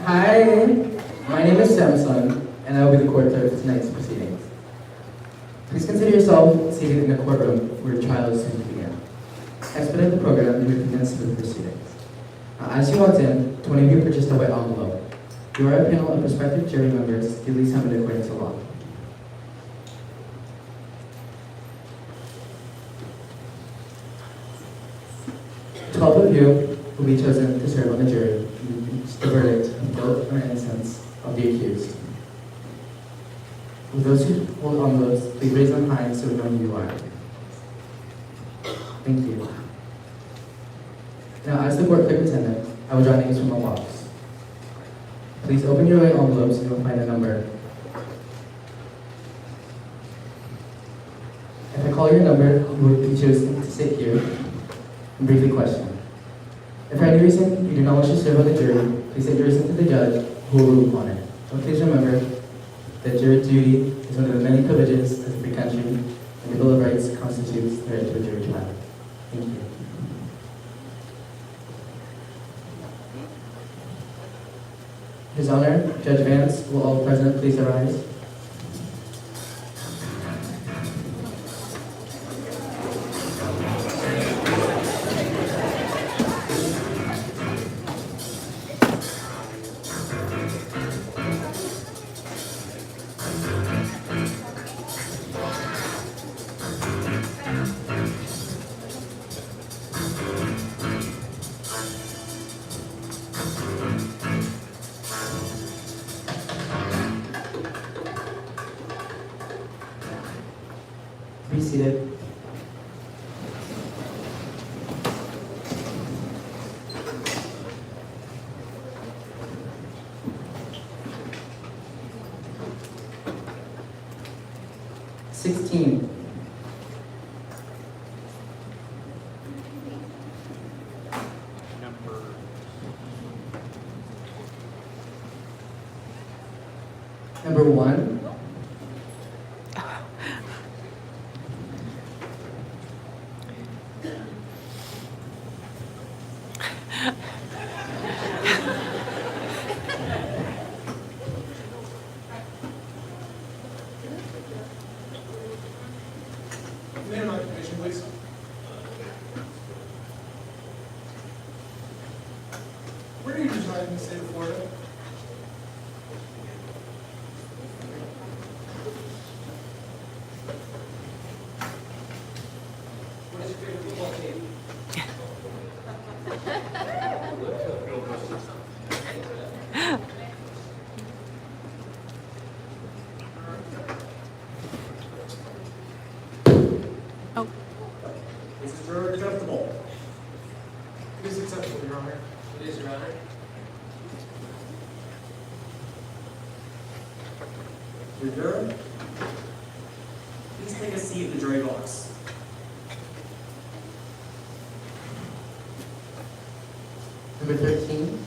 Hi, my name is Samson, and I will be the court clerk for tonight's proceedings. Please consider yourself seated in the courtroom where the trial is soon to begin. Expedite the program and we commence with the proceedings. As you walked in, 20 of you purchased a white envelope. You are a panel of prospective jury members duly summoned according to law. Twelve of you will be chosen to serve on the jury and reach the verdict of guilt or innocence of the accused. With those who hold envelopes, please raise them high so we know who you are. Thank you. Now, as the court clerk attendant, I will draw names from a box. Please open your white envelopes and you will find a number. If I call your number, you will be chosen to sit here and briefly question. If for any reason you do not wish to serve on the jury, please send your reason to the judge who will rule upon it. But please remember that jury duty is one of the many privileges of the free country, and the Bill of Rights constitutes the right to a jury trial. Thank you. His Honor, Judge Vance, will all present please arise? Be seated. Number 1. Name and occupation, please. Where do you reside in the state of Florida? What is your favorite football team? Is this juror acceptable? It is acceptable, Your Honor. It is, Your Honor. The juror, please take a seat in the jury box. Number 13.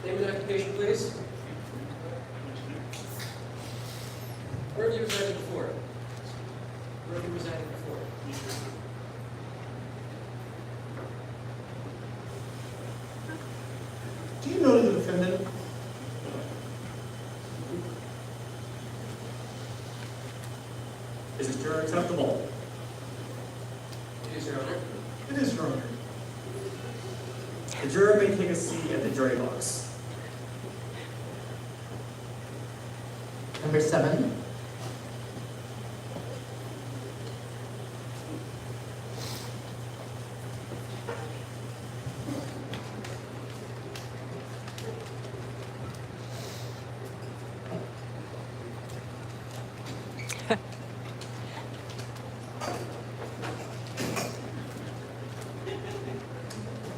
Name and occupation, please. Where have you resided before? Where have you resided before? Do you know the defendant? Is this juror acceptable? It is, Your Honor. It is, Your Honor. The juror may take a seat at the jury box. Number 7.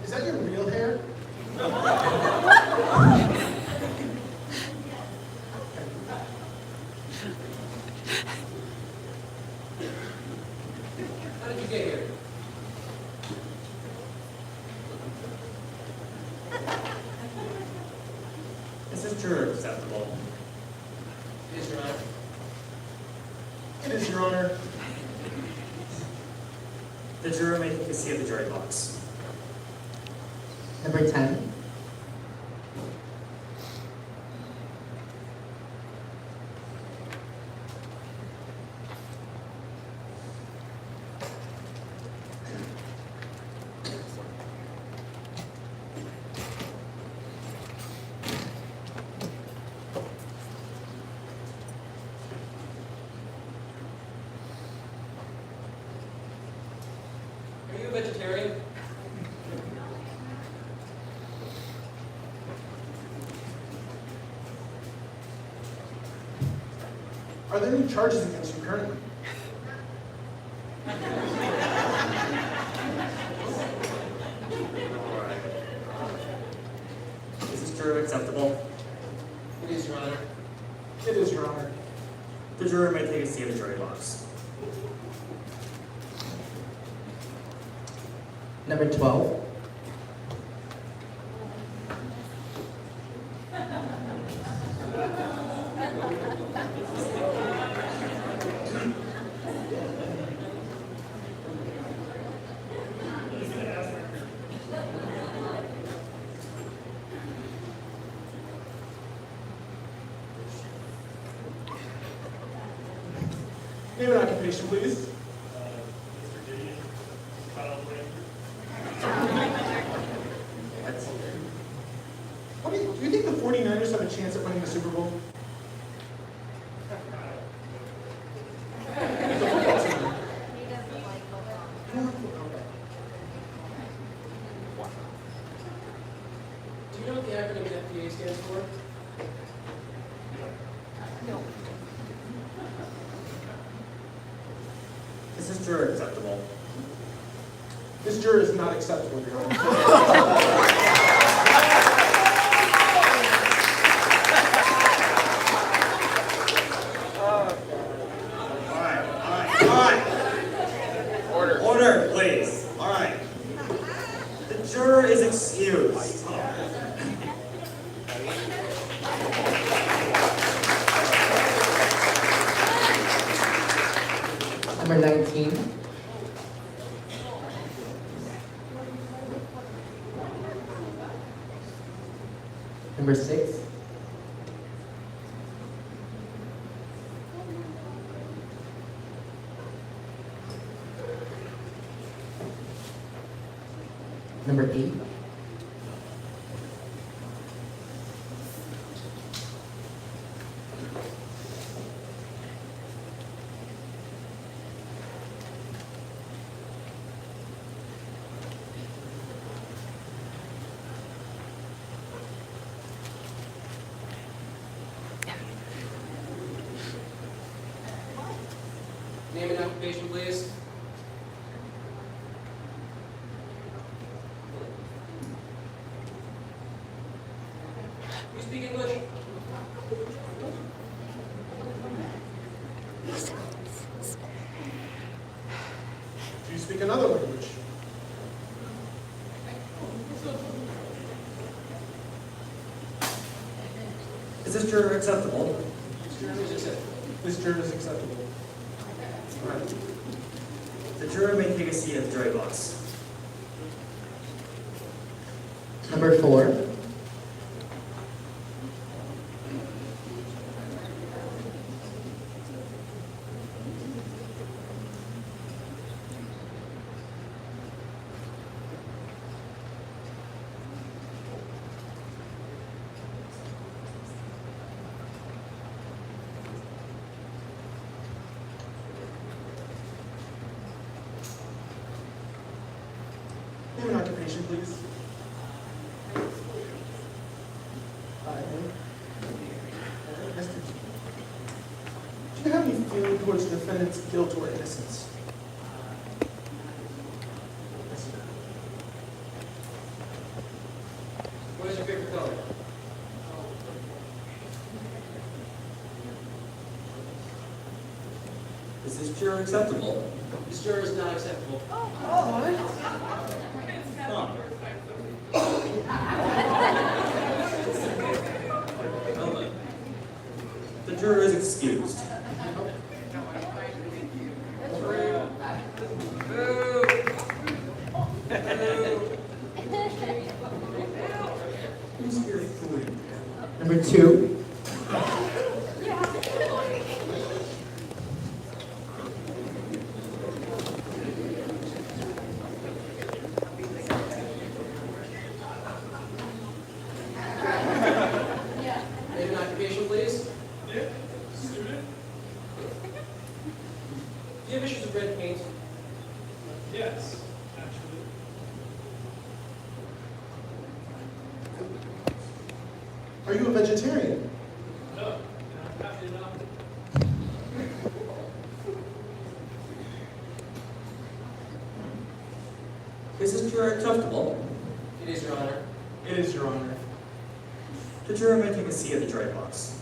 Is that your real hair? How did you get here? this juror acceptable? It is, Your Honor. It is, Your Honor. The juror may take a seat at the jury box. Number 10. Are you a vegetarian? Are there any charges against you currently? Alright. Is this juror acceptable? It is, Your Honor. It is, Your Honor. The juror may take a seat at the jury box. Number 12. Name and occupation, please. What? Do you think the 49ers have a chance at winning the Super Bowl? It's a football team. Do you know what the acronym FDA stands for? Is this juror acceptable? This juror is not acceptable, Your Honor. Alright. Order, please. Alright. The juror is excused. Number 19. Number 6. Number 8. Name and occupation, please. You speak English? Do you speak another language? Is this juror acceptable? This juror is acceptable. Alright. The juror may take a seat at the jury box. Number 4. Name and occupation, please. Do you have any feeling towards the defendant's guilt or innocence? What is your favorite color? Is this juror acceptable? This juror is not acceptable. Huh. excused. Who's here fooling? Number 2. Name and occupation, please. Student? Do you have issues with red paint? Yes, actually. Are you a vegetarian? No, and I'm happy enough. Is this juror acceptable? It is, Your Honor. It is, Your Honor. The juror may take a seat at the jury box.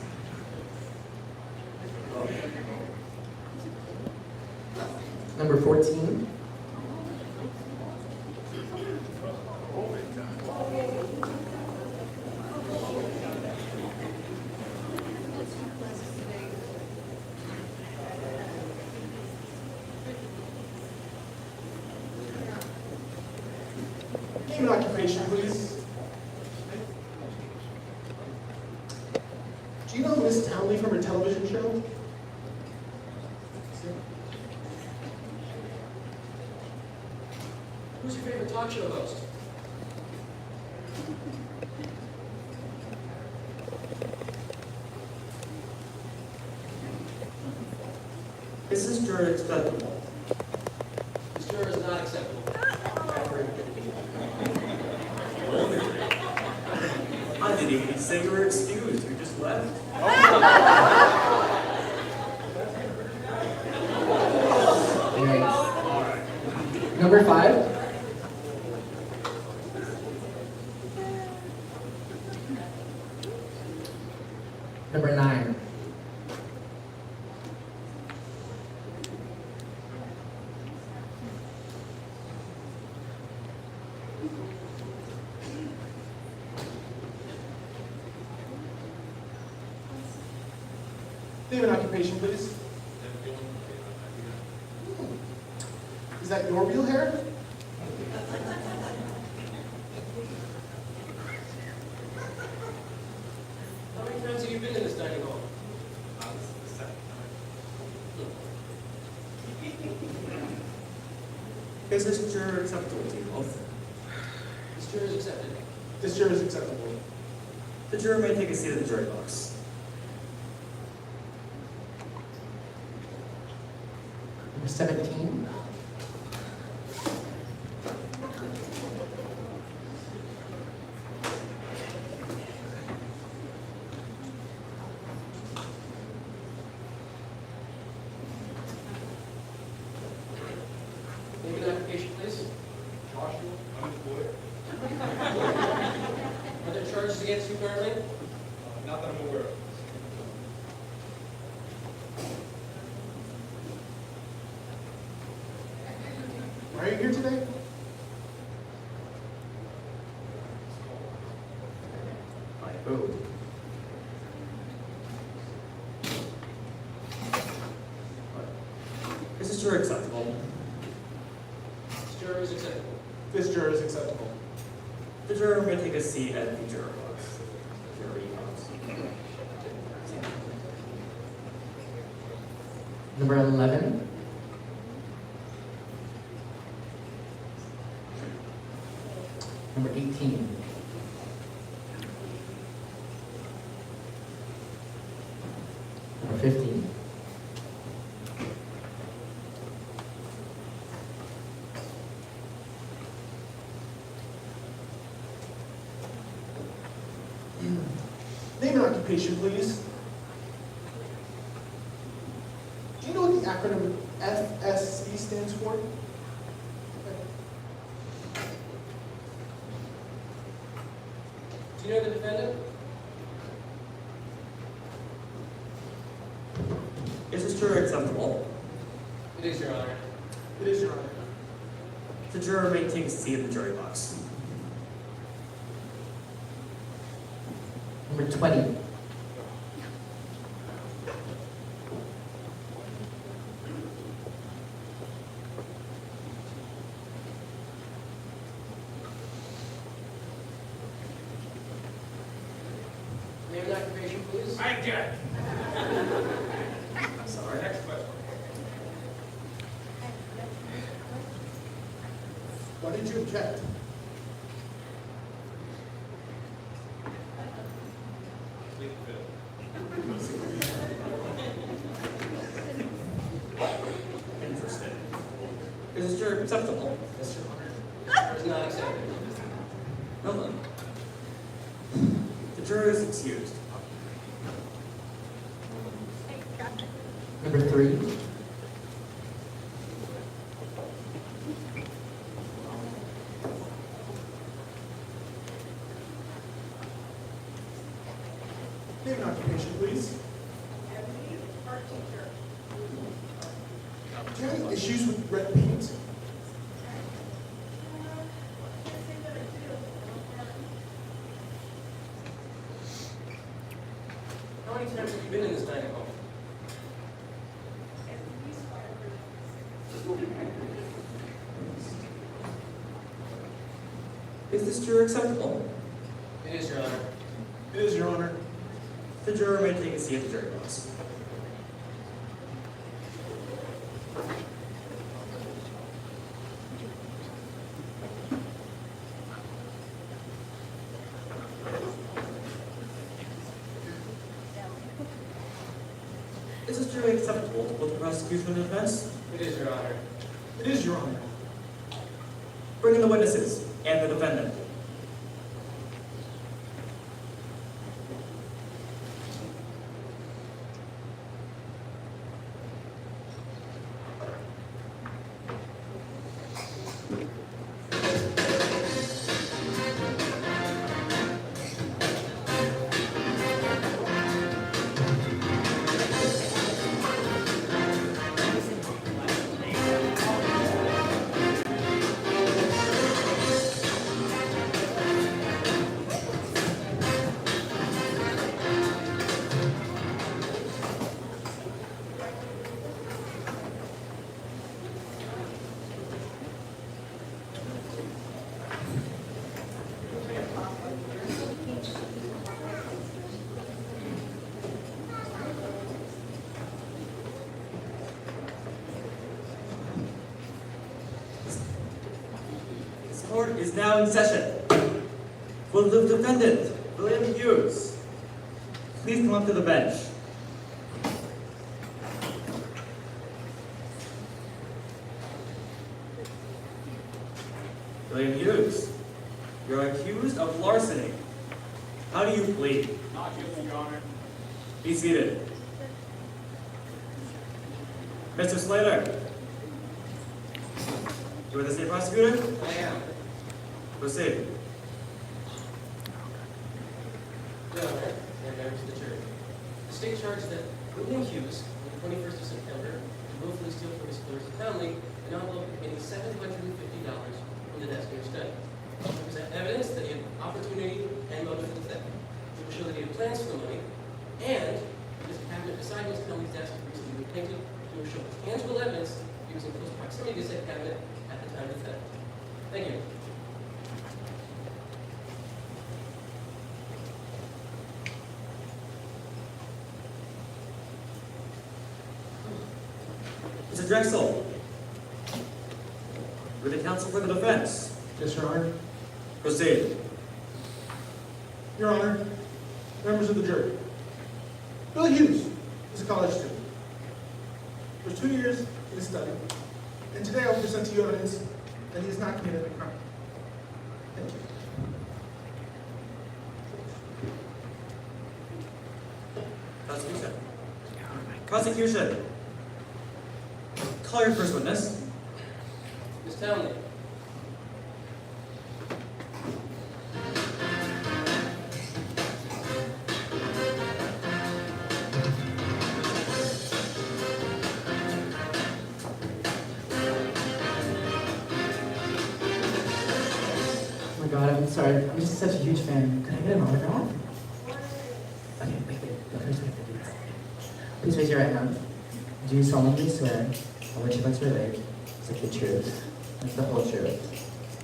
Number 14. Name and occupation, please. Do you know Miss Townley from her television show? Who's your favorite talk show host? Is this juror acceptable? This juror is not acceptable. I didn't even say you were excused. You just left. Nice. Number 5. Number 9. Name and occupation, please. Is that your real hair? How many times have you been in this dining hall? Is this juror acceptable to you both? This juror is accepted. This juror is acceptable. The juror may take a seat at the jury box. Number 17. Name and occupation, please. Joshua, unemployed. Are there charges against you currently? Not that I'm aware of. Why are you here today? By who? Is this juror acceptable? This juror is acceptable. This juror is acceptable. The juror may take a seat at the juror box. Jury box. Number 11. Number 18. Number 15. Name and occupation, please. Do you know what the acronym FSC stands for? Do you know the defendant? Is this juror acceptable? It is, Your Honor. It is, Your Honor. The juror may take a seat at the jury box. Number 20. please. I object. I'm sorry. Next question. Why did you object? Plead the fifth. Interesting. Is this juror acceptable? Yes, Your Honor. Juror is not accepted. No then. The juror is excused. Number 3. Name and occupation, please. Art teacher. Do you have any issues with red paint? How many times have you been in this dining hall? Is this juror acceptable? It is, Your Honor. It is, Your Honor. The juror may take a seat at the jury box. Is this jury acceptable to both the prosecution and the defense? It is, Your Honor. It is, Your Honor. Bring in the witnesses and the defendant. This court is now in session. Will the defendant, Bill Hughes, please come up to the bench? Bill Hughes, you're accused of larceny. How do you plead? Not guilty, Your Honor. Be seated. Mr. Slater, you are the state prosecutor? I am. Proceed. Your Honor, and members of the jury. The state charges that William Hughes, on the 21st of September, willfully steal from his clerk's family an envelope containing $750 from the desk of your study. To present evidence that he had opportunity and motive for the theft. To show that he had plans for the money, and his cabinet beside his family's desk recently repainted to show tangible evidence he was in close proximity to said cabinet at the time of the theft. Thank you. Mr. Drexel, with the counsel for the defense. Yes, Your Honor. Proceed. Your Honor, members of the jury. Bill Hughes is a college student. For 2 years in his study, and today I'll present to you evidence that he has not committed a crime. Thank you. Prosecution. Prosecution. Call your first witness. Ms. Townley. Oh my god, I'm sorry. I'm just such a huge fan. Could I get an autograph? Okay, wait. First, we have to do this. Please raise your right hand. Do you solemnly swear on what you'd like to relate is the truth, and the whole truth,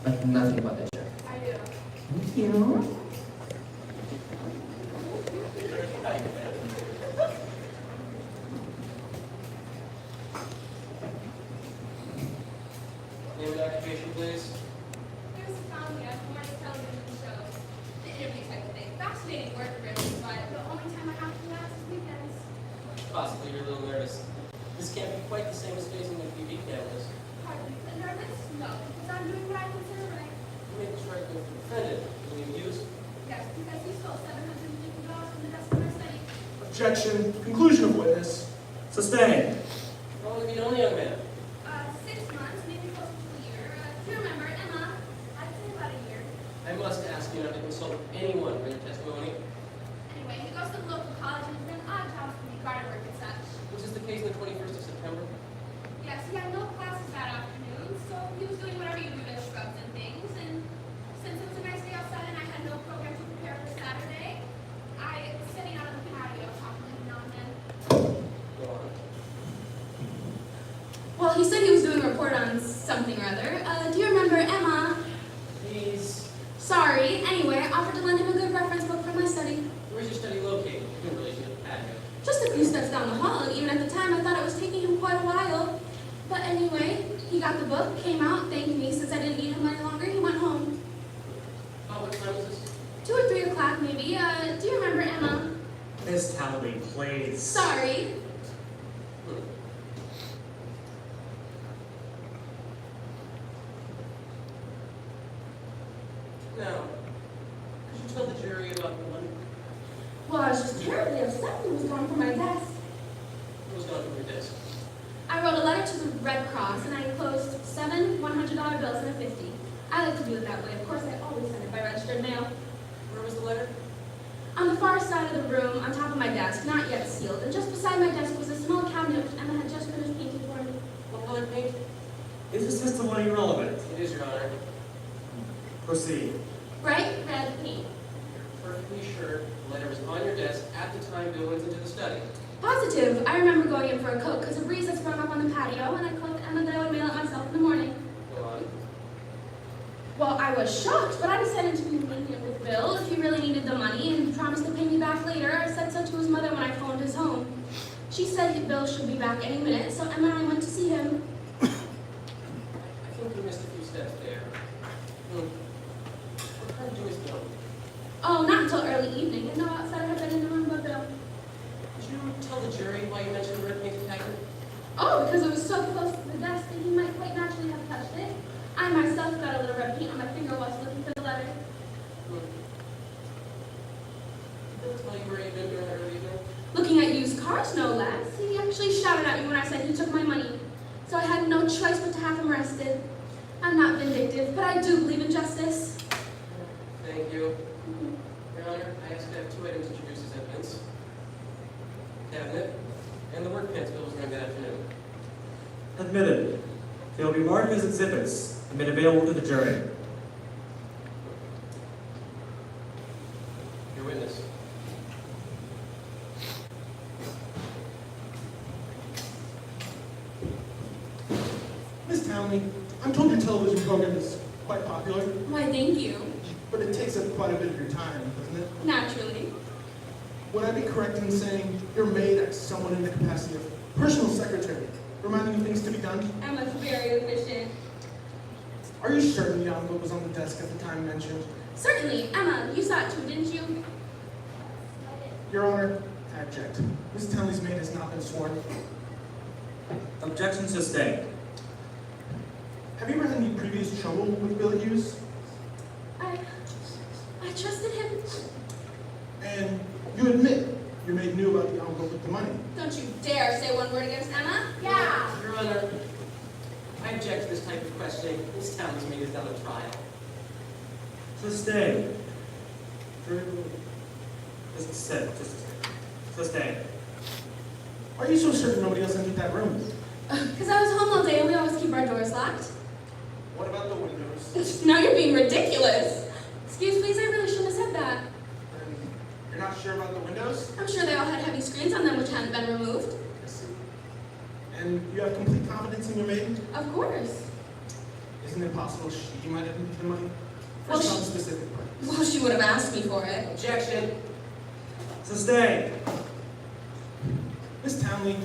but nothing but the truth? I do. Thank you. argument for the defendant, William Hughes. Yes, because he stole $750 from the desk of my study. Objection. Conclusion of witness. Sustained. How long have you known the young man? 6 months, maybe closer to a year. Do you remember Emma? I'd say about a year. I must ask you not to consult anyone during your testimony. Anyway, he goes to the local college and has been odd jobs to be garden work and such. Was this the case on the 21st of September? Yes, he had no classes that afternoon, so he was doing whatever you do to scrubs and things. And since it was a nice day outside and I had no program to prepare for Saturday, I was sitting out on the patio talking to him now and then. Go on. Well, he said he was doing a report on something or other. Do you remember Emma? Please. Sorry. Anyway, I offered to lend him a good reference book from my study. Where's your study located in relation to the patio? Just a few steps down the hall, and even at the time I thought it was taking him quite a while. But anyway, he got the book, came out, thanked me. Since I didn't need him any longer, he went home. Oh, what time was this? 2 or 3 o'clock maybe. Do you remember Emma? Miss Townley, please. Sorry. Now, could you tell the jury about the money? Well, I was just terribly upset when it was gone from my desk. What was gone from your desk? I wrote a letter to the Red Cross, and I enclosed 7 $100 bills and a 50. I like to do it that way. Of course, I always send it by registered mail. Where was the letter? On the far side of the room, on top of my desk, not yet sealed, and just beside my desk was a small cabinet which Emma had just finished painting for me. What color paint? Is this testimony relevant? It is, Your Honor. Proceed. Bright red paint. You're perfectly sure the letter was on your desk at the time Bill went into the study. Positive. I remember going in for a coat because a breeze had sprung up on the patio, and I told Emma that I would mail it myself in the morning. Go on. Well, I was shocked, but I decided to be lenient with Bill if he really needed the money and promised to pay me back later. I said so to his mother when I phoned his home. She said Bill should be back any minute, so Emma and I went to see him. I think you missed a few steps there. What time did you miss Bill? Oh, not until early evening, and no outsider had been in the room but Bill. Did you tell the jury why you mentioned the red painted cabinet? Oh, because it was so close to the desk that he might quite naturally have touched it. I myself got a little red paint on my finger whilst looking for the letter. Did Bill tell you where you'd been during that early evening? Looking at used cars, no less. He actually shouted at me when I said he took my money. So I had no choice but to have him arrested. I'm not vindictive, but I do believe in justice. Thank you. Your Honor, I ask to have 2 items introduced as evidence. The cabinet and the work pants Bill was wearing that afternoon. Admitted. They will be marked as exhibits and made available to the jury. Your witness. Miss Townley, I'm told your television program is quite popular, Why, thank you. but it takes up quite a bit of your time, doesn't it? Naturally. Would I be correct in saying your maid acts someone in the capacity of personal secretary, reminding you things to be done? Emma's very efficient. Are you certain the envelope was on the desk at the time mentioned? Certainly. Emma, you saw it too, didn't you? Your Honor, I object. Miss Townley's maid has not been sworn. Objection sustained. Have you ever had any previous trouble with Bill Hughes? I trusted him. And you admit your maid knew about the envelope with the money. Don't you dare say one word against Emma. Yeah. Your Honor, I object to this type of questioning. This town has made us down a trial. Sustained. Just sit. Sustained. Are you so certain nobody else entered that room? Because I was home all day and we always keep our doors locked. What about the windows? Now you're being ridiculous. Excuse please, I really shouldn't have said that. And you're not sure about the windows? I'm sure they all had heavy screens on them which hadn't been removed. I see. And you have complete confidence in your maid? Of course. Isn't it possible she might have needed the money? For Well, some specific purpose? Well, she would have asked me for it. Objection. Sustained. Miss Townley,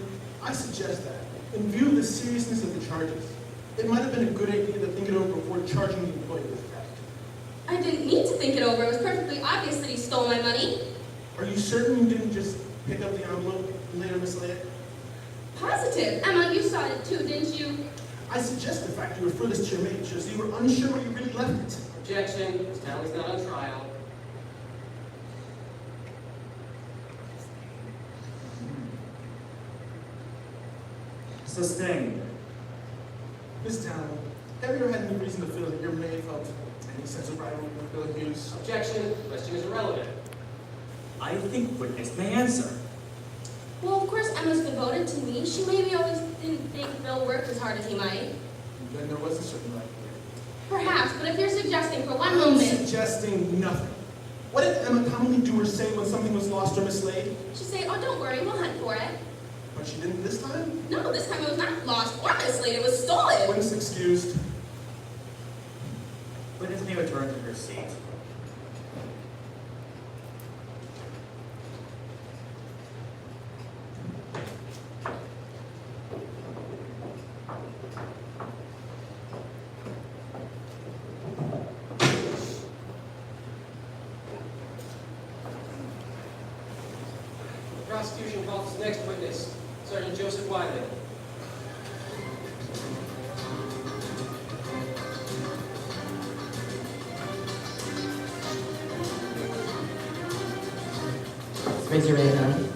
I suggest that, in view of the seriousness of the charges, it might have been a good idea to think it over before charging the employee with theft. I didn't need to think it over. It was perfectly obvious that he stole my money. Are you certain you didn't just pick up the envelope and later mislay it? Positive. Emma, you saw it too, didn't you? I suggest the fact you refer this to your maid shows you were unsure where you really left it. Objection, Ms. Townley's not on trial. Sustained. Miss Townley, have you ever had any reason to feel that your maid felt any sense of rivalry with Bill Hughes? Objection, question is irrelevant. I think witness may answer. Well, of course Emma's devoted to me. She maybe always didn't think Bill worked as hard as he might. Then there was a certain rivalry. Perhaps, but if you're suggesting for one I'm moment... suggesting nothing. What did Emma commonly do or say when something was lost or mislaid? She'd say, oh, don't worry, we'll hunt for it. But she didn't this time? No, this time it was not lost or mislaid, it was stolen. Witness excused. Witness may return to her seat. The prosecution calls its next witness, Sergeant Joseph Wiley. Raise your right hand.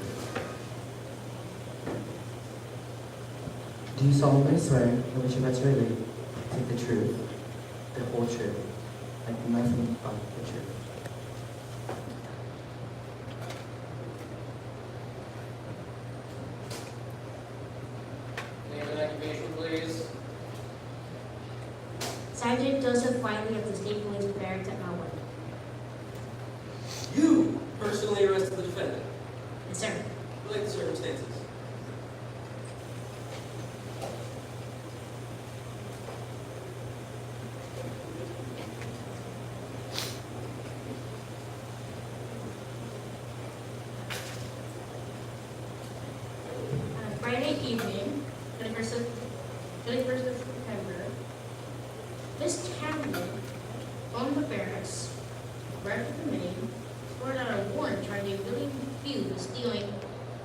Do you solemnly swear that what you're about to relate is the truth, the whole truth, and nothing but the truth? Name and occupation, please. Sergeant Joseph Wiley of the State Police Barracks at Melwood. You personally arrested the defendant. Yes, sir. Relate the circumstances. On a Friday evening, 21st of September, this cabinet owned the barracks, arrived at the committee, scored out a warrant charging Bill Hughes with stealing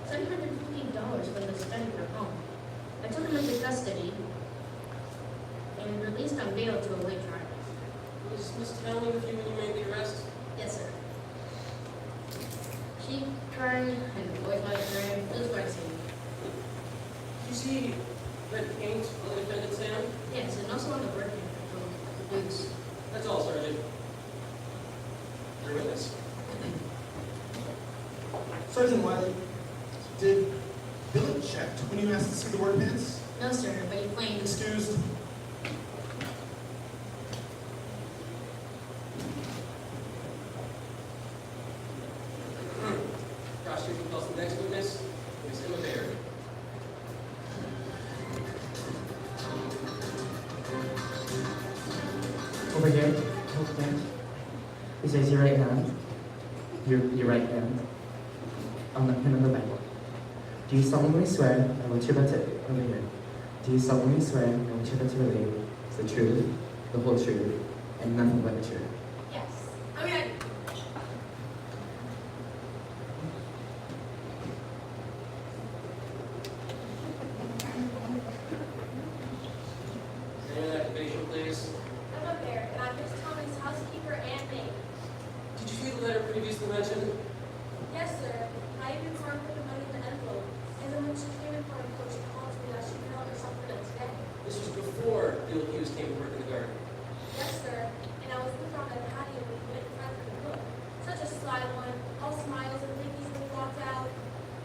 $750 from the spending her home. I took him into custody and released on bail to await trial. Was Miss Townley with you when you made the arrest? Yes, sir. She cried and the boys might have cried. It was quite scene. Did you see red paint on the defendant's hand? Yes, and also on the birthday from the boots. That's all, Sergeant. Your witness. Sergeant Wiley, did Bill object when you asked to see the word pants? No, sir, but he claimed Excused. Prosecution calls the next witness, Miss Emma Baird. Over here. Over here. Please raise your right hand. Your right hand. On the pin on the Bible. Do you solemnly swear that what you're about to over here? Do you solemnly swear that what you're about to relate is the truth, the whole truth, and nothing but the truth? Yes. I mean, Name and occupation, please. Emma Baird, and I'm Miss Townley's housekeeper and maid. Did you see the letter previously mentioned? Yes, sir. I even found put the money in the envelope. And then when she came in for a coach, she called me that she felt herself the next day. This was before Bill Hughes came to work in the garden. Yes, sir. And I was with her on the patio when we went in front of the cook. Such a sly one, all smiles and thinkies when we walked out.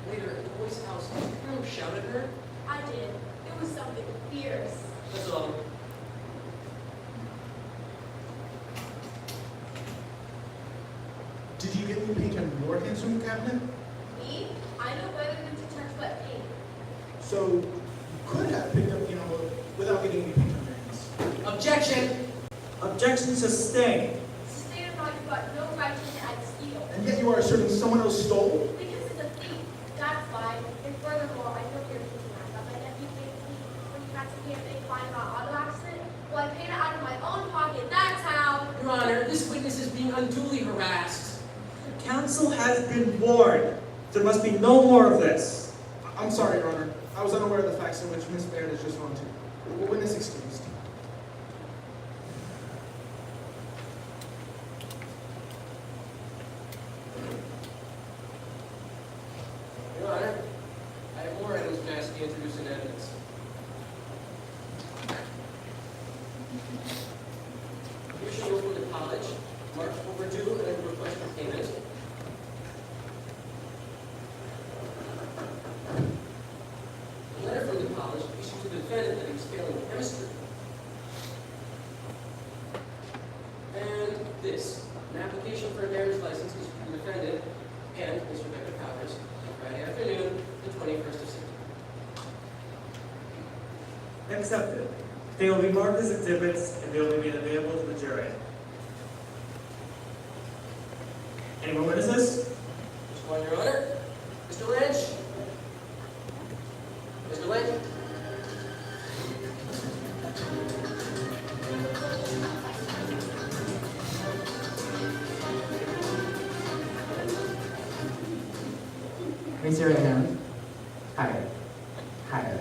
Later, at the boys' house, did you hear him shout at her? I did. It was something fierce. That's all. Did you get any paint on your hands from the cabinet? Me? I know better than to touch wet paint. So you could have picked up the envelope without getting any paint on your hands. Objection! Objection sustained. Sustained by you've got no right to add steel. And yet you are asserting someone else stole? Because it's a thief. That's why. And furthermore, I know you're thinking that my nephew paid me when you got to me a big fine about auto accident. Well, I paid it out of my own pocket. That's how. Your Honor, this witness is being unduly harassed. Counsel has been warned. There must be no more of this. I'm sorry, Your Honor. I was unaware of the facts in which Miss Baird is just wrong to. Witness excused. and Ms. Rebecca Powers on Friday afternoon, the 21st of September. Accepted. They will be marked as exhibits and they will be made available to the jury. Any more witnesses? Just one, Your Honor. Mr. Lynch? Mr. Lynch? Raise your right hand. Higher. Higher.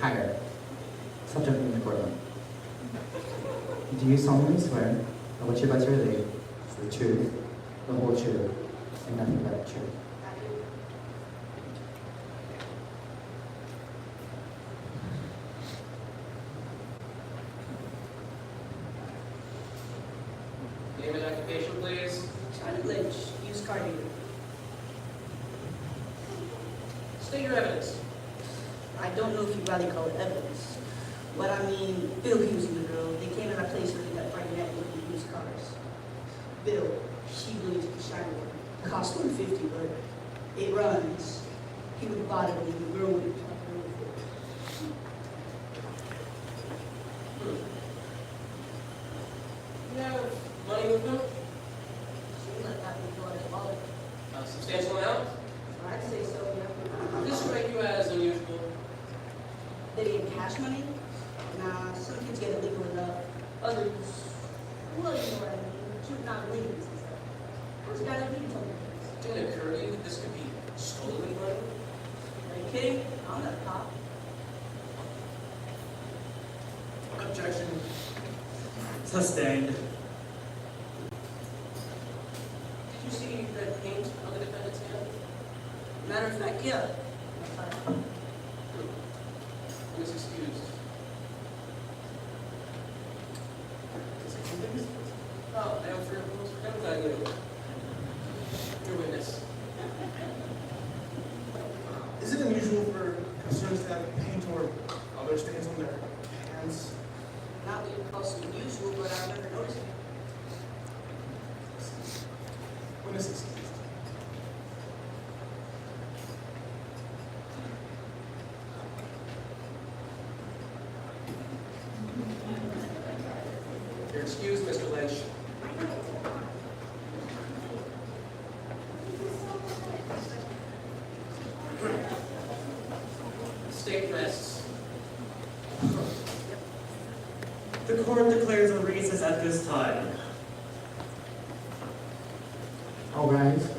Higher. Subject in the courtroom. Do you solemnly swear that what you're about to relate is the truth, the whole truth, and nothing but the truth? Name and occupation, please. Charlie Lynch, used car dealer. State your evidence. I don't know if you'd rather call it evidence. What I mean, Bill Hughes and the girl, they came to my place looking at Friday night looking at used cars. Bill, she really took a shiny one. Cost $150, but it runs. He would have bought it and the girl would have talked her over for it. You have money with them? She let that be going to all. A substantial amount? I'd say so, yeah. This strike you as unusual. They didn't cash money? Nah, some kids get it legal enough. Others, well, you know what I mean. Juvenile liens and stuff. What's got to be told? Didn't it occur to you that this could be stolen money? Are you kidding? I'm not a cop. Objection. Sustained. Did you see red paint on the defendant's hand? Matter of fact, yeah. He was excused. Oh, I have for almost forgotten about you. Your witness. Is it unusual for consumers to have paint or other stains on their hands? Not what you call so unusual, but I've never noticed it. Witness excused. You're excused, Mr. Lynch. State rests. The court declares a recess at this time. All rise.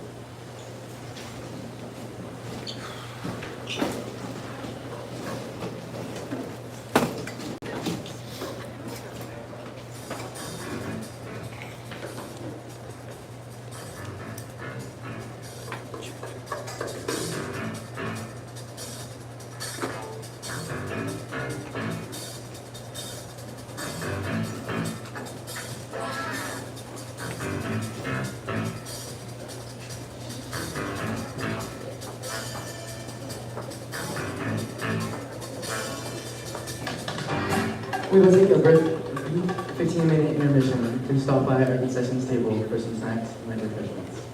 We will take a brief 15-minute intermission. Please stop by our concessions table for some snacks and light refreshments.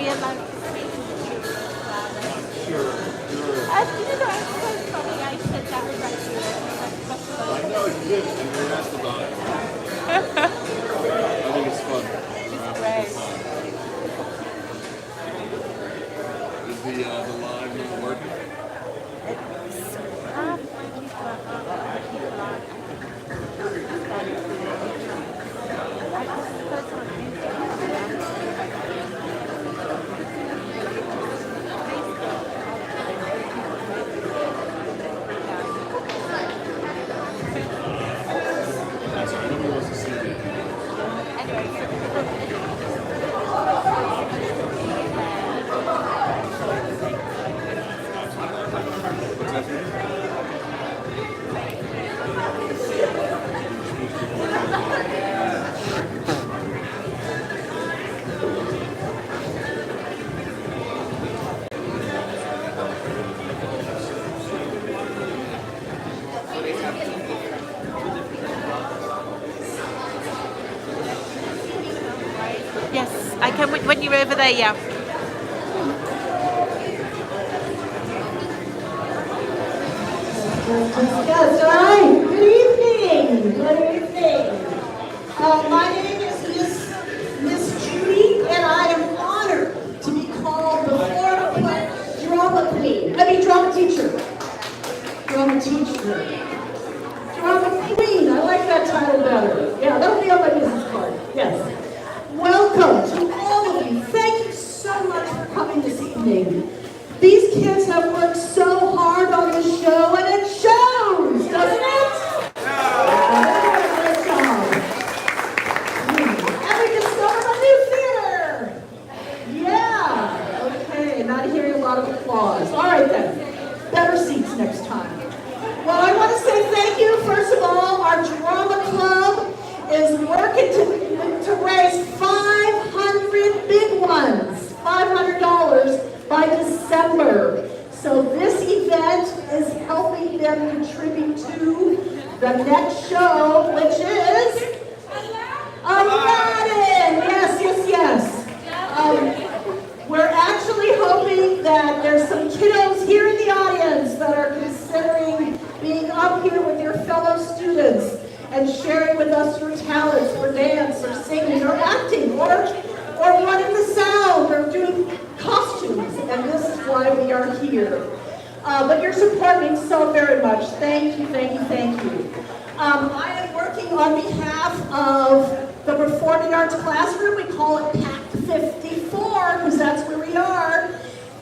we allowed to speak to the children about it? Sure. You know, I'm so sorry I said that right here. I know you did, and you were asked about it. I think it's fun. It's great. Is the live not working? That's right. Nobody wants to see it. What's that for you? Yes, I can when you're over there, yeah. Yes, all right. Good evening. Good evening. My name is Miss Judy, and I am honored to be called the Florida Play Drama Queen. Drama teacher. Drama teacher. Drama Queen. I like that title better. Yeah, that'll be on my business card. Yes. Welcome to all of you. Thank you so much for coming this evening. These kids have worked so hard on this show, and it shows, doesn't it? Great job. And we discovered a new theater. Yeah. Okay, not hearing a lot of applause. All right then. Better seats next time. Well, I want to say thank you. First of all, our drama club is working to raise 500 big ones, $500 by December. So this event is helping them contribute to the next show, which is Aladdin. Yes. We're actually hoping that there's some kiddos here in the audience that are considering being up here with your fellow students and sharing with us your talents for dance or singing or acting or running the sound or doing costumes. And this is why we are here. But you're supporting so very much. Thank you. I am working on behalf of the Performing Arts Classroom. We call it PAC 54 because that's where we are.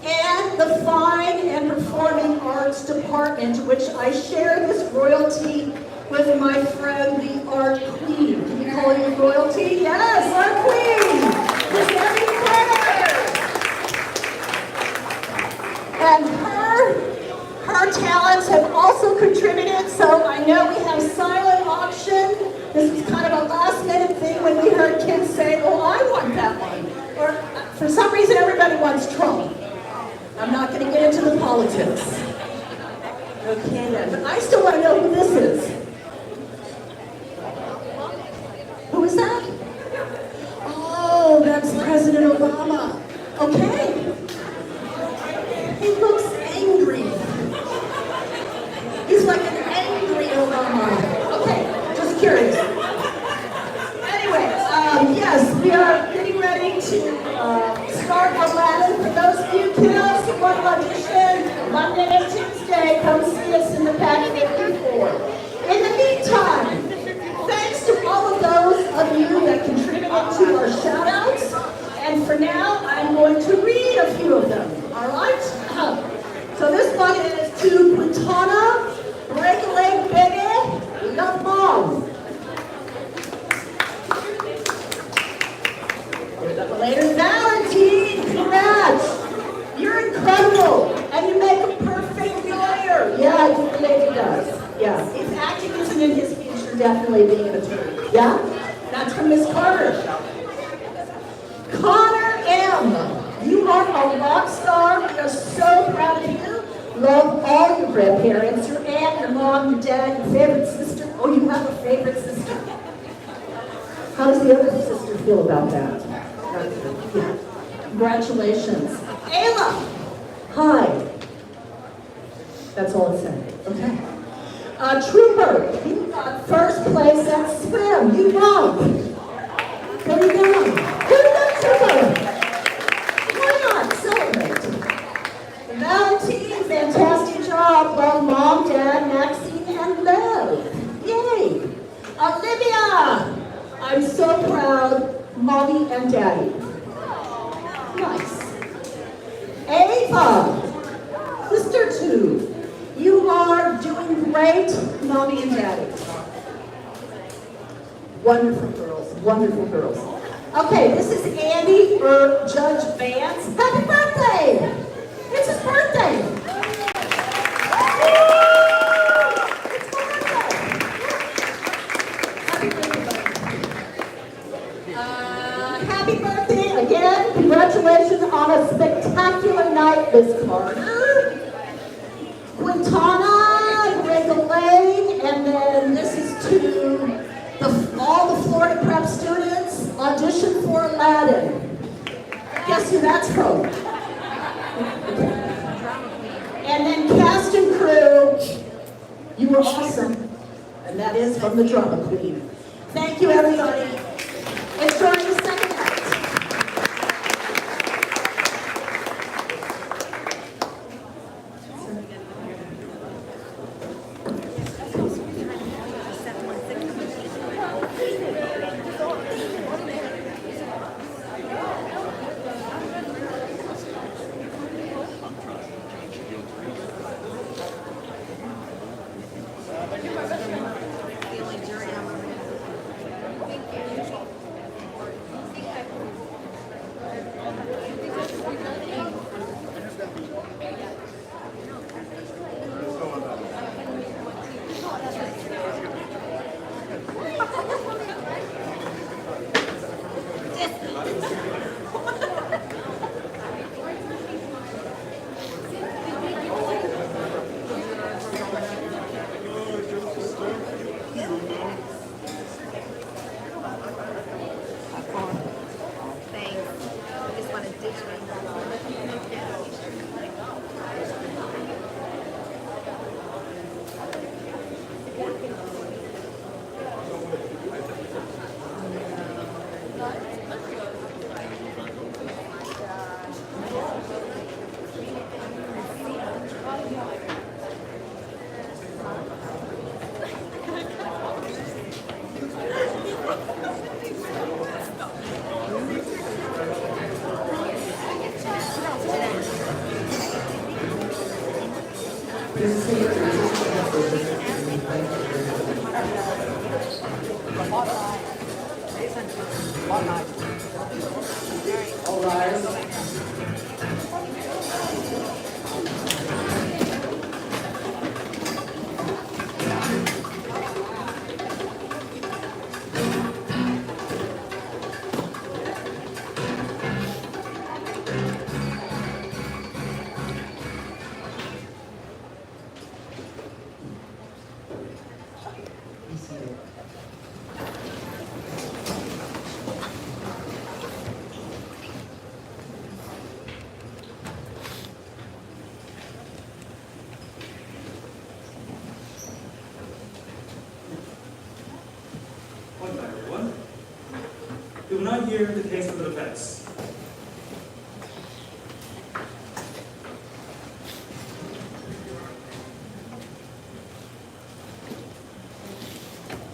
And the Fine and Performing Arts Department, which I share this royalty with my friend, the Art Queen. Can you call you royalty? Yes, Art Queen! Miss Debbie Carter! And her talents have also contributed, so I know we have silent auction. This was kind of a last minute thing when we heard kids say, oh, I want that one. Or for some reason, everybody wants Trump. I'm not going to get into the politics. Okay then, but I still want to know who this is. Who is that? Oh, that's President Obama. Okay. He looks angry. He's like an angry Obama. Okay, just curious. Anyway, yes, we are getting ready to start Aladdin. For those of you kiddos who want to audition, Monday and Tuesday, come see us in the PAC 54. In the meantime, thanks to all of those of you that contributed to our shout-outs. And for now, I'm going to read a few of them. All right? So this one is to Quintana, Break a Leg Baby, Love Mom. Later, Valentine, congrats. You're incredible, and you make a perfect lawyer. Yeah, I do believe he does. Yeah, if acting isn't in his future, definitely being an attorney. Yeah? That's from Miss Carter. Connor M., you are a rock star. We are so proud of you. Love all your grandparents, your aunt, your mom, your dad, your favorite sister. Oh, you have a favorite sister? How does the other sister feel about that? Yeah. Congratulations. Ayla. Hi. That's all it said. Okay. Trooper, you got first place at swim. You won. There you go. Who got Trooper? Why not? Celebrate. Valentine, fantastic job. Well, Mom, Dad, Maxine, and Liv. Yay. Olivia, I'm so proud. Mommy and Daddy. Nice. Ava, Sister 2, you are doing great, Mommy and Daddy. Wonderful girls, wonderful girls. Okay, this is Andy or Judge Vance. Happy birthday! It's his birthday! It's my birthday! Happy birthday. Happy birthday again. Congratulations on a spectacular night, Miss Carter. Quintana, Greg Elaine, and then this is to all the Florida Prep students. Audition for Aladdin. Guess who that's from? And then cast and crew, you were awesome. And that is from the Drama Queen. Thank you, everybody. Enjoy the second act. All rise. Be seated. Welcome, everyone. We will now hear the case of the defense.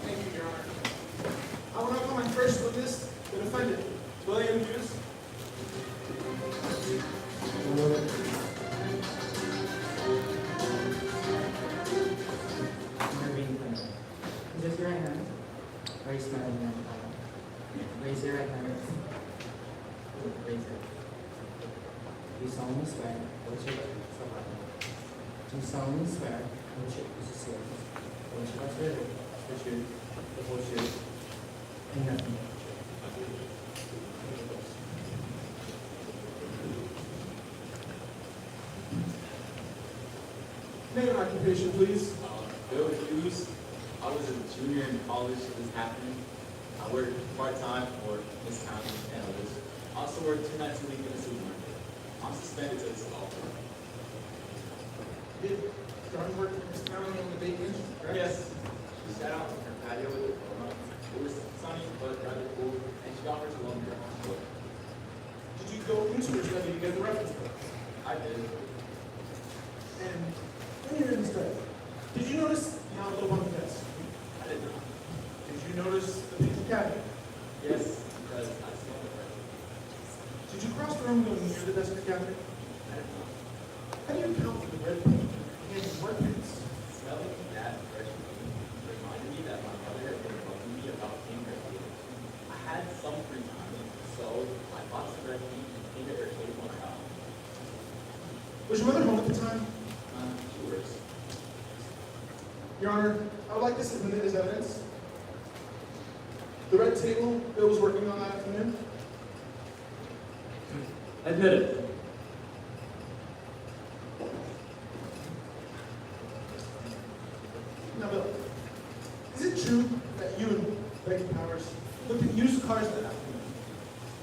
Thank you, Your Honor. I want to call my first witness, the defendant, William Hughes. Is this your right hand? Or are you smiling at the Raise your right hand. Raise it. You solemnly swear, which you do solemnly swear, which is the seal, which you must really, the truth, the whole truth, and nothing but. Name and occupation, please. Bill Hughes. I was a junior in college when this happened. I worked part-time for Miss County and others. Also, also work 2 nights a week in a supermarket. I'm suspended to this all. Did John work in this town on the bacon? Yes. She sat out on her patio with her phone up. It was sunny but rather cool, and she offered to loan me her book. Did you go into her study to get the reference book? I did. And when you were in the study, did you notice the envelope on the desk? I did not. Did you notice the picture cabinet? Yes, because I smelled the fresh. Did you cross the room near the desk cabinet? I did not. How do you account for the red paint and the work pants? Smelling that fresh meat reminded me that my mother had been bugging me about painter dating. I had some free time, so I bought some red meat and painted her table on the house. Was your mother home at the time? She works. Your Honor, I would like this admitted as evidence. The red table Bill was working on that afternoon. Admitted. Now, Bill, is it true that you and Becky Powers looked at used cars that afternoon?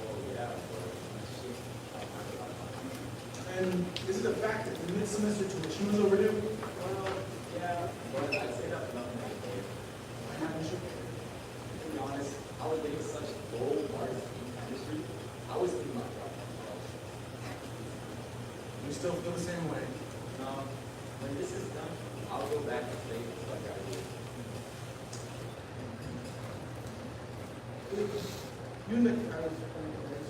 Oh, yeah, but And is it a fact that the mid-semester tuition was overdue? well, yeah, but I'd say that for nothing I paid. Why not, Bishop? To be honest, I was getting such low marks in chemistry. I was thinking about dropping out. You still feel the same way? No, when this is done, I'll go back to state until I graduate. You and Becky Powers are friends, right?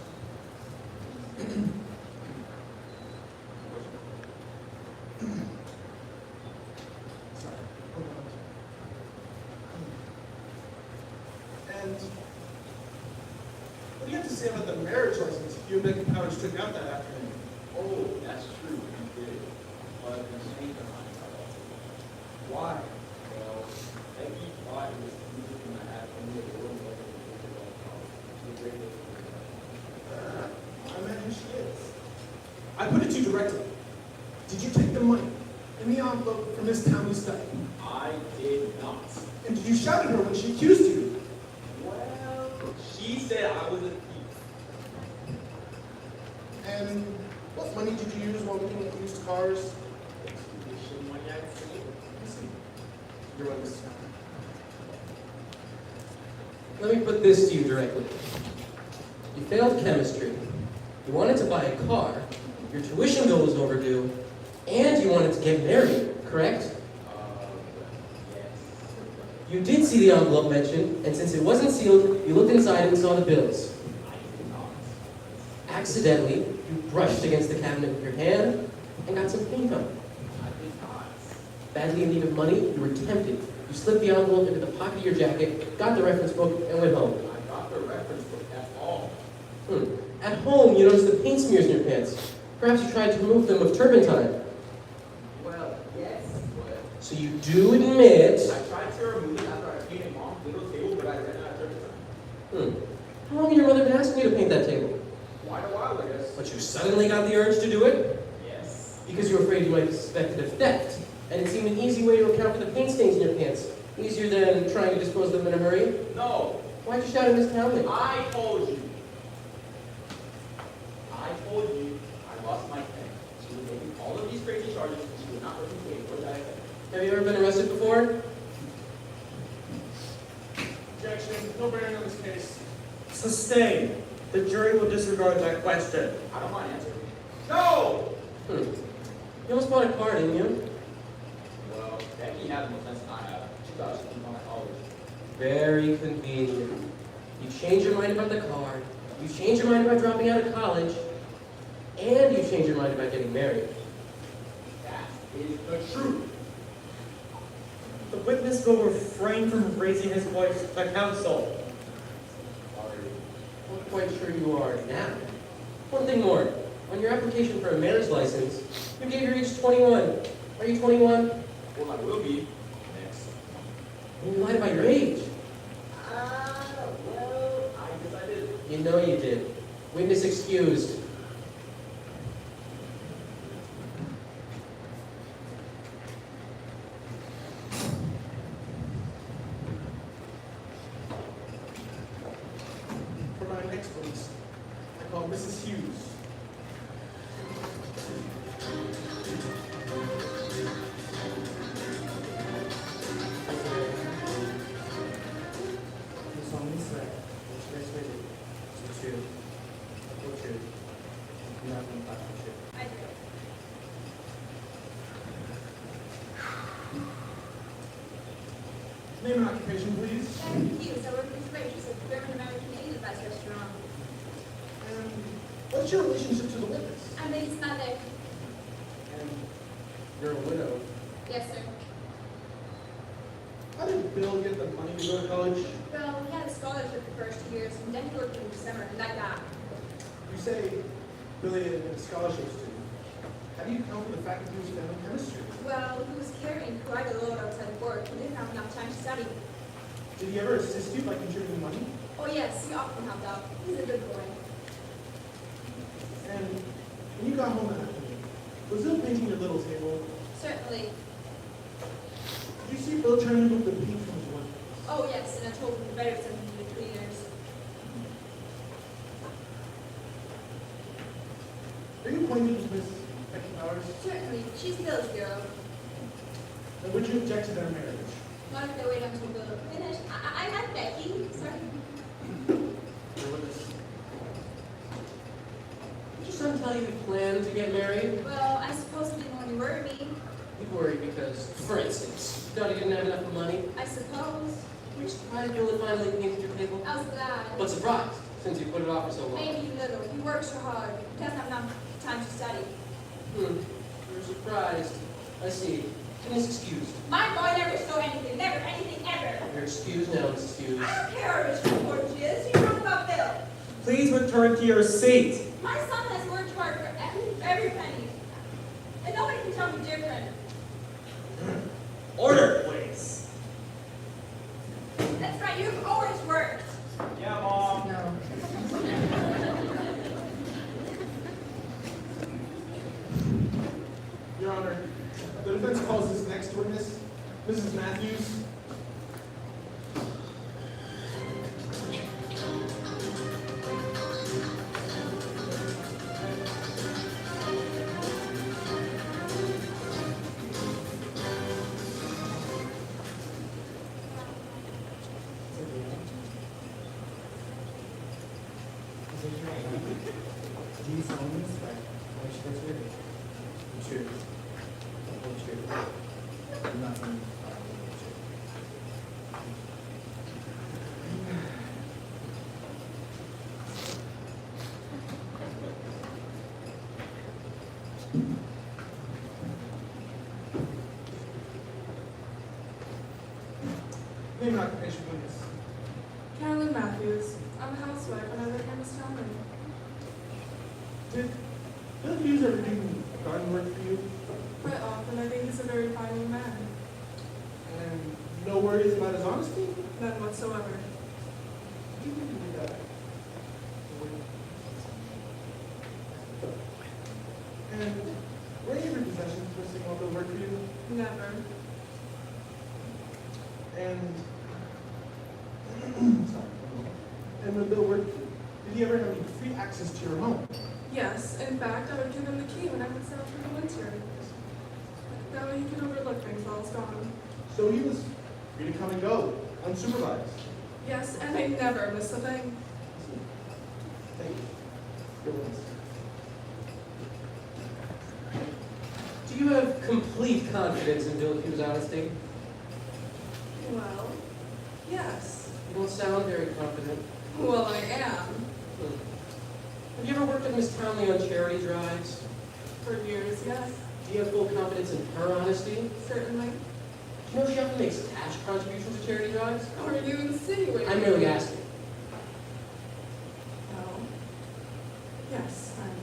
Sorry. Hold on. And what do you have to say about the marriage license you and Becky Powers took out that afternoon? Oh, that's true, we did. But we changed our mind about it. Why? Well, Becky thought it was easier than I had only a little more than a little college. She was very good. I imagine she is. I put it to you directly. Did you take the money in the envelope from Miss Townley's study? I did not. And did you shout at her when she accused you? Well, she said I was a thief. And what money did you use while looking at used cars? Tuition money, I'd say. I see. You're right, Mrs. Townley. Let me put this to you directly. You failed chemistry, you wanted to buy a car, your tuition bill was overdue, and you wanted to get married, correct? Yes. You did see the envelope mentioned, and since it wasn't sealed, you looked inside and saw the bills. I did not. Accidentally, you brushed against the cabinet with your hand and got some paint on it. I did not. Badly in need of money, you were tempted. You slipped the envelope into the pocket of your jacket, got the reference book, and went home. I got the reference book, that's all. At home, you noticed the paint smears in your pants. Perhaps you tried to remove them with turpentine. Well, yes, but So you do admit... I tried to remove it after I painted Mom's little table, but I ran out of turpentine. How long had your mother been asking you to paint that table? Quite a while, I guess. But you suddenly got the urge to do it? Yes. Because you were afraid you might be suspected of theft. And it seemed an easy way to account for the paint stains in your pants. Easier than trying to dispose of them in a hurry. No. Why'd you shout at Miss Townley? I told you. I told you I lost my pen. She was making all of these crazy charges and she would not let me pay. What did I say? Have you ever been arrested before? Objection. No bearing on this case. Sustained. The jury will disregard that question. I don't mind answering. No! You almost bought a car, didn't you? Well, Becky had more sense than I have. She thought she could go to college. Very convenient. You change your mind about the car, you change your mind about dropping out of college, and you change your mind about getting married. That is the truth. The witness will refrain from raising his voice to counsel. Sorry. I'm not quite sure you are now. One thing more. On your application for a marriage license, you gave your age 21. Are you 21? Well, I will be next. And you lied about your age. Well, I guess I did. You know you did. Witness excused. For my next witness, I call Mrs. Hughes. You solemnly swear that you guys swear to be true, the whole truth, and nothing but the truth. I do. Name and occupation, please. Bill Hughes, I work with Rachel at the German American Enterprise restaurant. And what's your relationship to the witness? I'm Billy's mother. And you're a widow. Yes, sir. How did Bill get the money to go to college? Well, he had a scholarship the first 2 years, and then he worked in the summer, and that got. You say Billy had been a scholarship student. How do you account for the fact that he was failing chemistry? Well, he was carrying quite a load outside of work. He didn't have enough time to study. Did he ever assist you by contributing money? Oh, yes, he often helped out. He's a good boy. And when you got home that afternoon, was Bill painting your little table? Certainly. Did you see Bill trying to remove the paint from his work? Oh, yes, and I told him to better send him to the cleaners. Are you acquainted with Miss Becky Powers? Certainly. She's Bill's girl. And would you object to their marriage? Not if they wait until Bill finish. I like Becky. Sorry. Your witness. Did your son tell you he planned to get married? Well, I suppose he didn't want to worry me. You worried because, for instance, you thought he didn't have enough money. I suppose. Were you surprised Bill had finally painted your table? I was glad. But surprised, since you put it off for so long. Maybe a little. He works so hard. He doesn't have enough time to study. You're surprised. I see. Goodness excused. My boy never stole anything. Never anything ever. You're excused now, Mrs. Hughes. I don't care how rich or poor she is. You talk about Bill. Please return to your seat. My son has worked hard for every penny. And nobody can tell me different. Order, please. That's right. You've always worked. Yeah, Mom. No. Your Honor, the defense calls this next witness, Mrs. Matthews. Do you solemnly swear that you guys swear to be the truth, the whole truth, and nothing but the truth? Name and occupation, please. Carolyn Matthews. I'm a housewife and I live in Miss Townley. Did Bill Hughes ever do garden work for you? Quite often, I think he's a very fine young man. And no worries about his honesty? None whatsoever. You can do that. And were any of your possessions missing while Bill worked for you? Never. And sorry. And when Bill worked, did he ever have any free access to your home? Yes, in fact, I would give him the key when I would sail through the winter. That way he could overlook things while I was gone. So he was free to come and go, unsupervised. Yes, and I never miss a thing. Thank you. Your witness. Do you have complete confidence in Bill Hughes' honesty? Well, yes. You don't sound very confident. Well, I am. Have you ever worked with Miss Townley on charity drives? For years, yes. Do you have full confidence in her honesty? Certainly. Do you know she often makes cash contributions to charity drives? Are you insinuating? I'm merely asking. No. Yes, I know.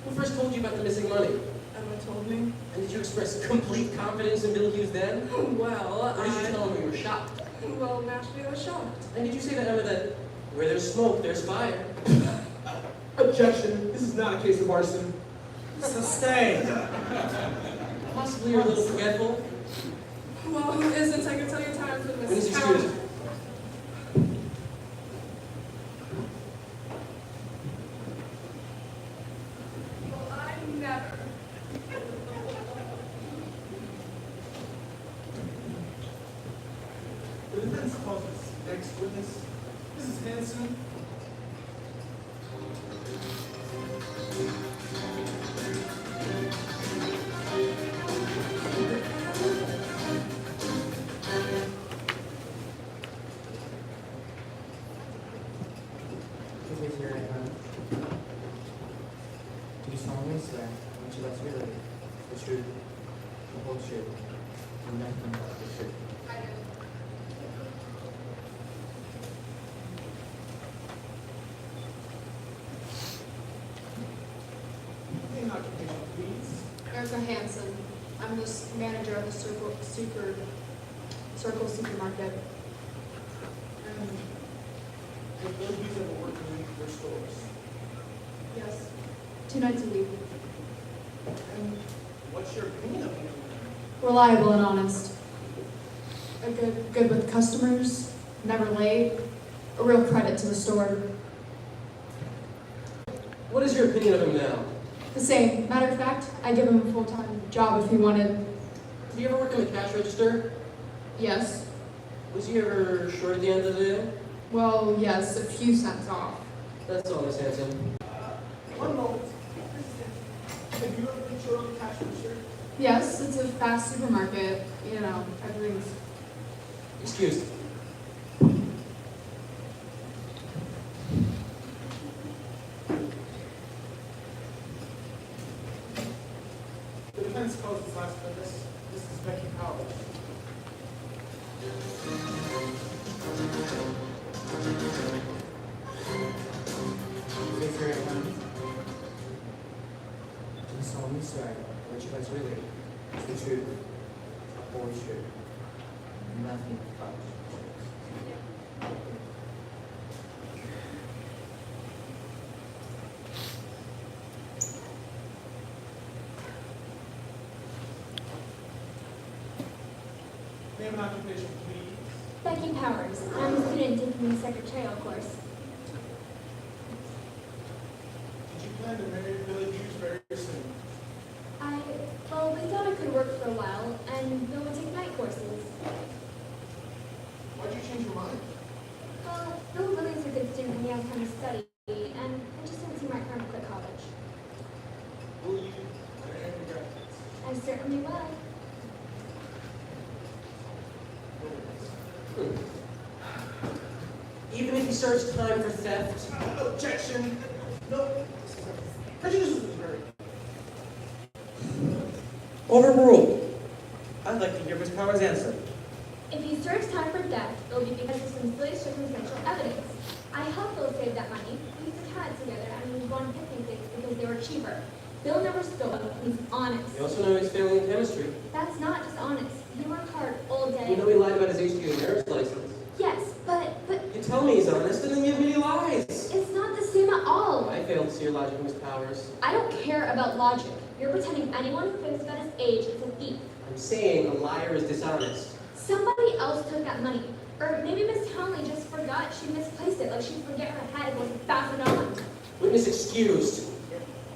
Who first told you about the missing money? Emma told me. And did you express complete confidence in Bill Hughes then? Well, Or did you tell him you were shocked? Well, naturally I was shocked. And did you say to Emma that where there's smoke, there's fire? Objection. This is not a case of arson. Sustained. Possibly you're a little forgetful. Well, who isn't? I can tell you times with Witness Mrs. Townley. excused. Raise your right hand. Do you solemnly swear that you love to relate the truth, the whole truth, and nothing but the truth? I do. Name and occupation, please. Erica Hansen. I'm the manager of the Circle Supermarket. And Bill Hughes ever worked in your stores? Yes. 2 nights a week. And what's your opinion of him? Reliable and honest. Good with customers, never late. A real credit to the store. What is your opinion of him now? The same. Matter of fact, I'd give him a full-time job if he wanted. Did he ever work in the cash register? Yes. Was he ever short at the end of the day? Well, yes, a few cents off. That's all, Miss Hanson. One moment. Have you ever been short on the cash register? Yes, it's a fast supermarket. You know, everything's... Excused. The defense calls this last witness. This is Becky Powers. Raise your right hand. Do you solemnly swear that you love to relate the truth, the whole truth, and nothing but the truth? Name and occupation, please. Becky Powers. I'm a student taking the secretarial course. Did you plan to marry Bill Hughes very soon? Well, we thought I could work for a while, and Bill would take night courses. Why'd you change your mind? Well, Bill really is a good student and he has time to study, and I just didn't seem right for him to quit college. Will you marry him graduates? I certainly will. Even if he serves time for theft? Objection! No. Prejudice was very. Overruled. I'd like to hear Ms. Powers' answer. If he serves time for theft, it'll be because of some silly circumstantial evidence. I helped Bill save that money. We used to cat it together, and we won picnic dates because they were cheaper. Bill never stole. He's honest. You also know he's failing in chemistry. That's not just honest. He worked hard all day. You know he lied about his HQ marriage license. Yes, but You tell me he's honest, and then you admit he lies. it's not the same at all. I failed to see your logic, Miss Powers. I don't care about logic. You're pretending anyone who thinks about his age is a thief. I'm saying a liar is dishonest. Somebody else took that money. Or maybe Miss Townley just forgot she misplaced it, like she'd forget her head was fastened on. Witness excused.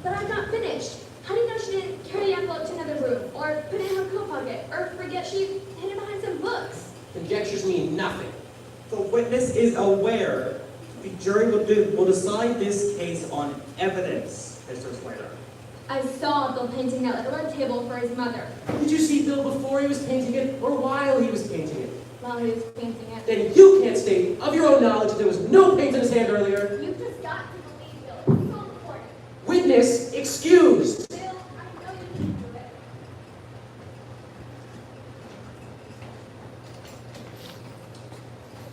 But I'm not finished. How do you know she didn't carry the envelope to another room, or put it in her coat pocket, or forget she hid it behind some books? Conjectures mean nothing. The witness is aware. The jury will decide this case on evidence, Mr. Slater. I saw Bill painting that little table for his mother Did you see Bill before he was painting it, or while he was painting it? while he was painting it. Then you can't state, of your own knowledge, that there was no paint in his hand earlier. You've just got to believe Bill. It's so important. Witness excused. Bill, I know you can do it.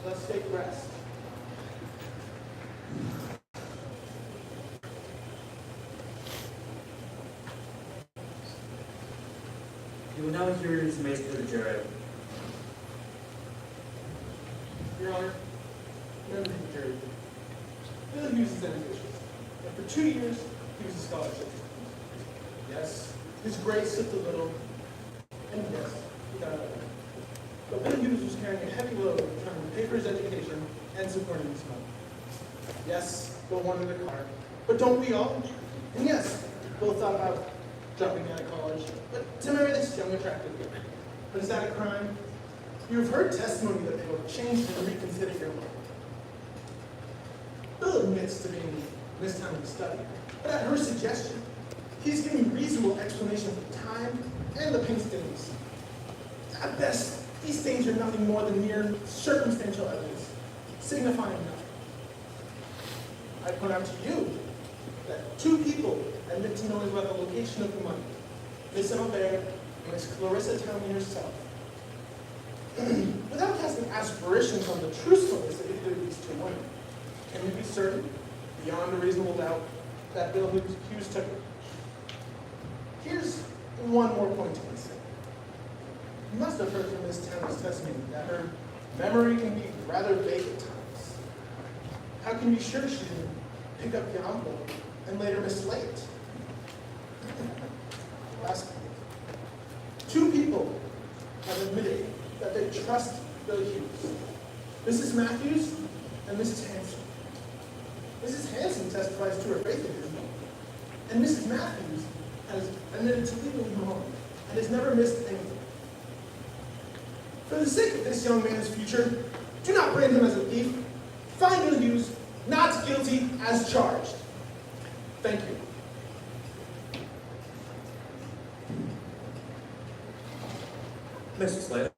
Let's take rest. You will now hear your summation to the jury. Your Honor, members of the jury, Bill Hughes is ambitious, and for 2 years, he was a scholarship. Yes, his grades slipped a little, and yes, he got out of it. But Bill Hughes was carrying a heavy load trying to pay for his education and supporting his mother. Yes, Bill wanted a car, but don't we all? And yes, Bill thought about dropping out of college, but to marry this young, attractive girl. But is that a crime? You have heard testimony that they will change and reconsider your life. Bill admits to being mistimed to study, but at her suggestion, he's giving reasonable explanation for the time and the paint stains. At best, these stains are nothing more than mere circumstantial evidence, signifying nothing. I point out to you that two people admit to knowing about the location of the money. Miss Emma Baird and Miss Clarissa Townley herself. Without casting aspersions on the truthfulness of either of these two women, can we be certain, beyond a reasonable doubt, that Bill Hughes took it? Here's one more point to consider. You must have heard from Miss Townley's testimony that her memory can be rather vague at times. How can you be sure she didn't pick up the envelope and later mislay it? Last point. Two people have admitted that they trust Bill Hughes. Mrs. Matthews and Mrs. Hanson. Mrs. Hanson testifies to her faith in him, and Mrs. Matthews has admitted to leaving him home and has never missed anything. For the sake of this young man's future, do not brand him as a thief. Find Bill Hughes not guilty as charged. Thank you. Mr. Slater,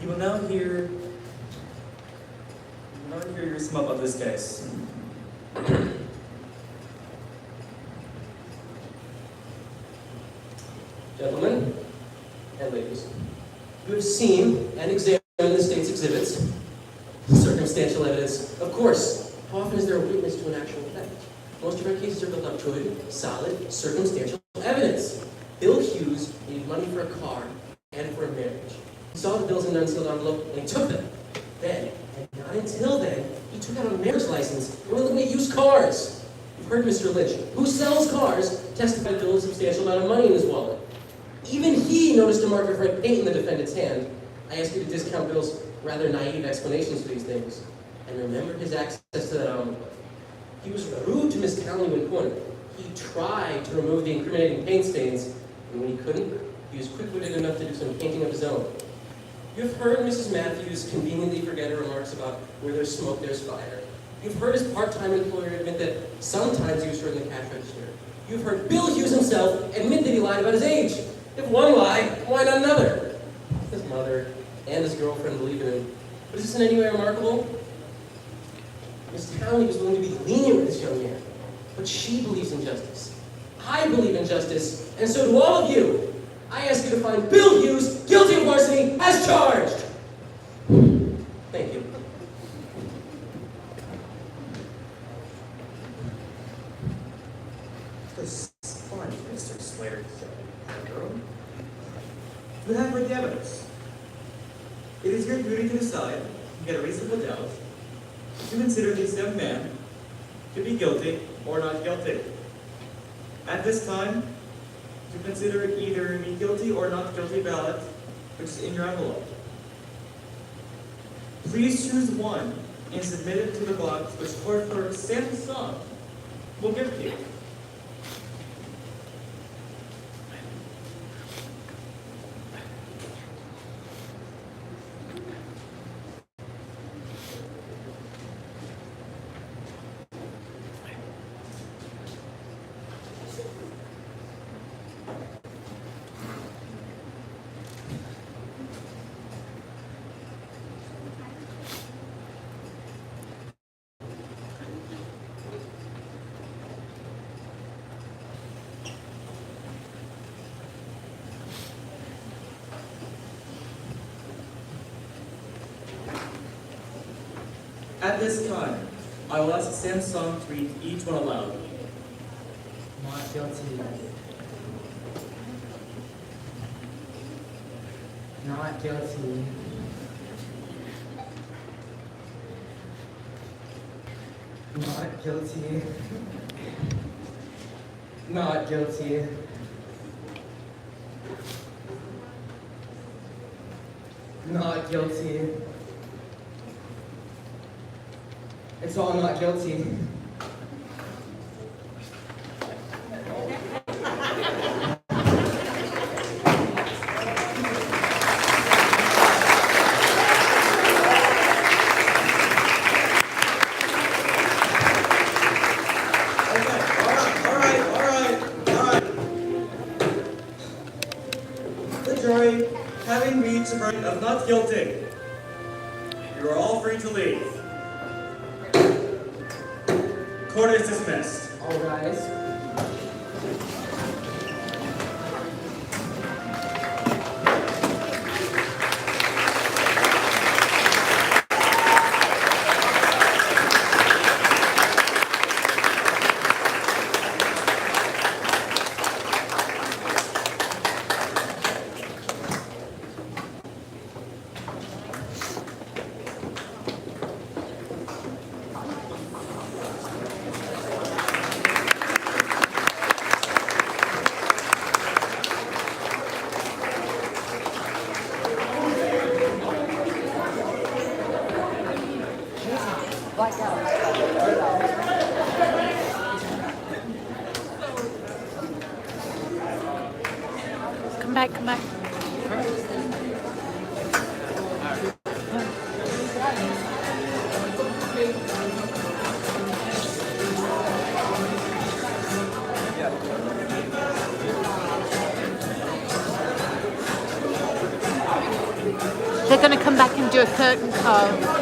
you will now hear your sum up of this case. Gentlemen and ladies, you have seen and examined the state's exhibits. Circumstantial evidence, of course. How often is there a witness to an actual theft? Most of our cases are built on good, solid, circumstantial evidence. Bill Hughes needed money for a car and for a marriage. He saw the bills in an unsealed envelope and he took them. Then, and not until then, he took out a marriage license and went looking at used cars. You've heard Mr. Lynch, who sells cars, testify that Bill had a substantial amount of money in his wallet. Even he noticed a mark of red paint in the defendant's hand. I ask you to discount Bill's rather naive explanations for these things, and remember his access to that envelope. He was rude to Miss Townley when cornered. He tried to remove the incriminating paint stains, and when he couldn't, he was quick-witted enough to do some painting of his own. You've heard Mrs. Matthews conveniently forget her remarks about where there's smoke, there's fire. You've heard his part-time employer admit that sometimes he was short in the cash register. You've heard Bill Hughes himself admit that he lied about his age. If one lied, why not another? His mother and his girlfriend believe in him. But is this in any way remarkable? Miss Townley was willing to be lenient with this young man, but she believes in justice. I believe in justice, and so do all of you. I ask you to find Bill Hughes guilty of larceny as charged. Thank you. This is fine, Mr. Slater. You have heard the evidence. It is your duty to decide, and get a reasonable doubt, to consider this young man to be guilty or not guilty. At this time, to consider either the guilty or not guilty ballot, which is in your envelope. Please choose one and submit it to the box which Court Clerk Samson will give to you. At this time, I will ask Samson to read each one aloud. Not guilty. Not guilty. Not guilty. Not guilty. Not guilty. It's all not guilty. The jury, having reached a verdict of not guilty, you are all free to leave. Court is dismissed. All rise. Come back, come back. They're going to come back and do a curtain call.